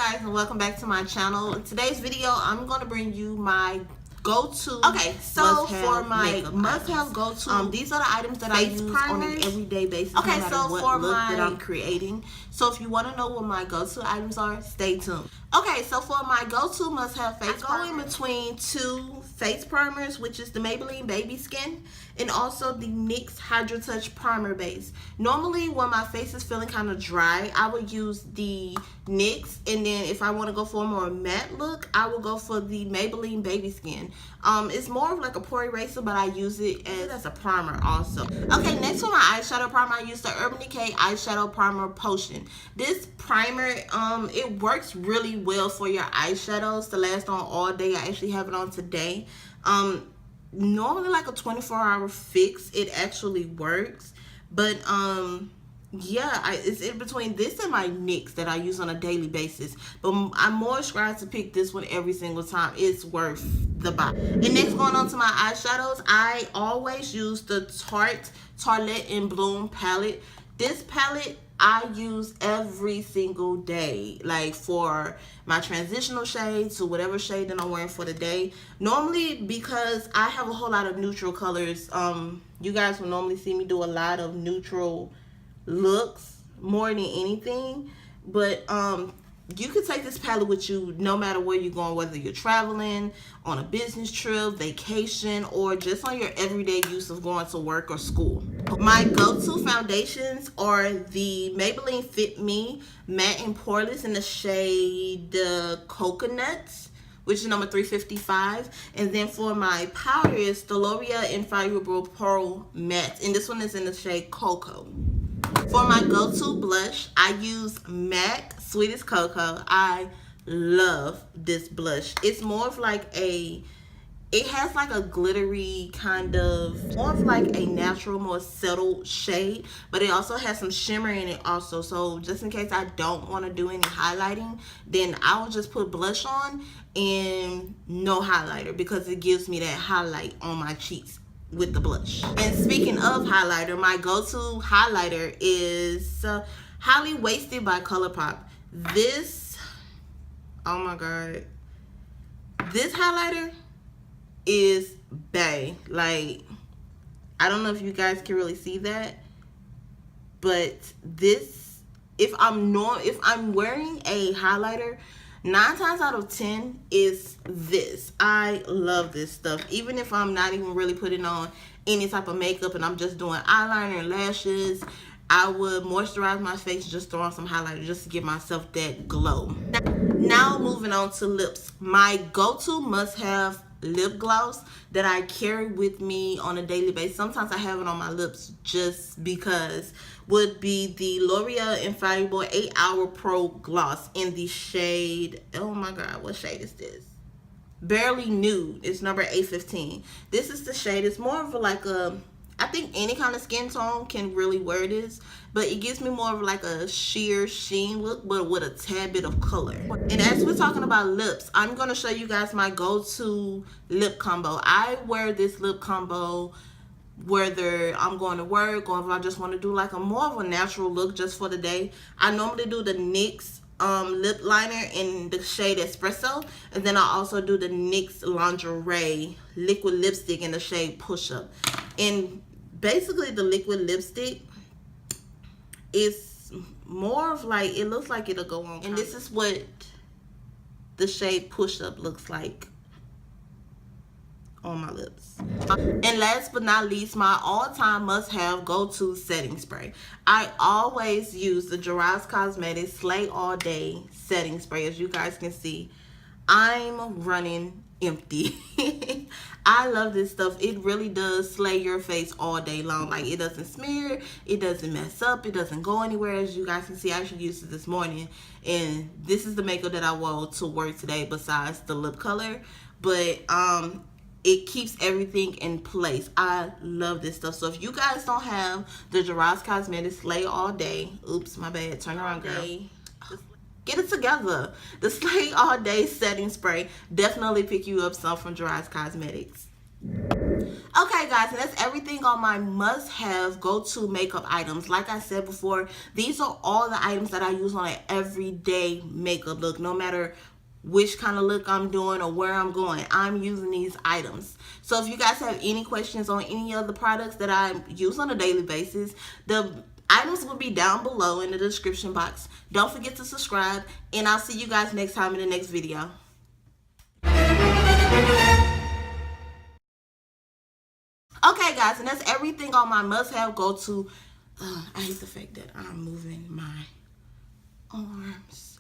Hi guys, and welcome back to my channel. In today's video, I'm going to bring you my go-to. Okay, so for my must-have go-to, these are the items that I use on an everyday basis. Okay, no so for look that I'm creating. So if you want to know what my go-to items are, stay tuned. Okay, so for my go-to must-have face primer, I go in between two face primers, which is the Maybelline Baby Skin and also the NYX Hydra Touch Primer Base. Normally, when my face is feeling kind of dry, I would use the NYX, and then if I want to go for a more matte look, I will go for the Maybelline Baby Skin. It's more of like a pore eraser, but I use it as a primer also. Okay, next for my eyeshadow primer, I use the Urban Decay Eyeshadow Primer Potion. This primer, it works really well for your eyeshadows to last on all day. I actually have it on today. Normally like a 24-hour fix, it actually works, but yeah, it's in between this and my NYX that I use on a daily basis, but I'm more ascribed to pick this one every single time. It's worth the buy. And next, going on to my eyeshadows, I always use the Tartelette in Bloom palette. This palette I use every single day, like for my transitional shades to whatever shade that I'm wearing for the day. Normally, because I have a whole lot of neutral colors, you guys will normally see me do a lot of neutral looks more than anything, but you can take this palette with you no matter where you're going, whether you're traveling, on a business trip, vacation, or just on your everyday use of going to work or school. My go-to foundations are the Maybelline Fit Me Matte and Poreless in the shade Coconuts, which is number 355. And then for my powder is the L'Oreal Infallible Pearl Matte, and this one is in the shade Cocoa. For my go-to blush, I use MAC Sweetest Cocoa. I love this blush. It's more of like it has like a glittery kind of, more of like a natural, more settled shade, but it also has some shimmer in it also. So just in case I don't want to do any highlighting, then I will just put blush on and no highlighter, because it gives me that highlight on my cheeks with the blush. And speaking of highlighter, my go-to highlighter is Highly Wasted by ColourPop. This, oh my god, this highlighter is bae. Like, I don't know if you guys can really see that, but this, if I'm wearing a highlighter, 9 times out of 10 is this. I love this stuff. Even if I'm not even really putting on any type of makeup and I'm just doing eyeliner and lashes, I would moisturize my face, just throw on some highlighter just to give myself that glow. Now moving on to lips. My go-to must-have lip gloss that I carry with me on a daily basis, sometimes I have it on my lips just because, would be the L'Oreal Infallible 8 Hour Pro Gloss in the shade, oh my god, what shade is this? Barely Nude. It's number 815. This is the shade. It's more of like a, I think any kind of skin tone can really wear this, but it gives me more of like a sheer sheen look, but with a tad bit of color. And as we're talking about lips, I'm going to show you guys my go-to lip combo. I wear this lip combo whether I'm going to work or if I just want to do like a more of a natural look just for the day. I normally do the NYX lip liner in the shade Espresso, and then I also do the NYX Lingerie liquid lipstick in the shade Push Up. And basically the liquid lipstick is more of like, it looks like it'll go on, and this is what the shade Push Up looks like on my lips. And last but not least, my all-time must-have go-to setting spray. I always use the Gerard's Cosmetics Slay All Day setting spray. As you guys can see, I'm running empty. I love this stuff. It really does slay your face all day long. Like, it doesn't smear, it doesn't mess up, it doesn't go anywhere. As you guys can see, I actually used it this morning, and this is the makeup that I wore to work today besides the lip color, but it keeps everything in place. I love this stuff. So if you guys don't have the Gerard's Cosmetics Slay All Day, oops, my bad, turn around, girl. Get it together. The Slay All Day setting spray, definitely pick you up some from Gerard's Cosmetics. Okay guys, and that's everything on my must-have go-to makeup items. Like I said before, these are all the items that I use on an everyday makeup look. No matter which kind of look I'm doing or where I'm going, I'm using these items. So if you guys have any questions on any of the products that I use on a daily basis, the items will be down below in the description box. Don't forget to subscribe, and I'll see you guys next time in the next video. Okay guys, and that's everything on my must-have go-to. I hate the fact that I'm moving my arms.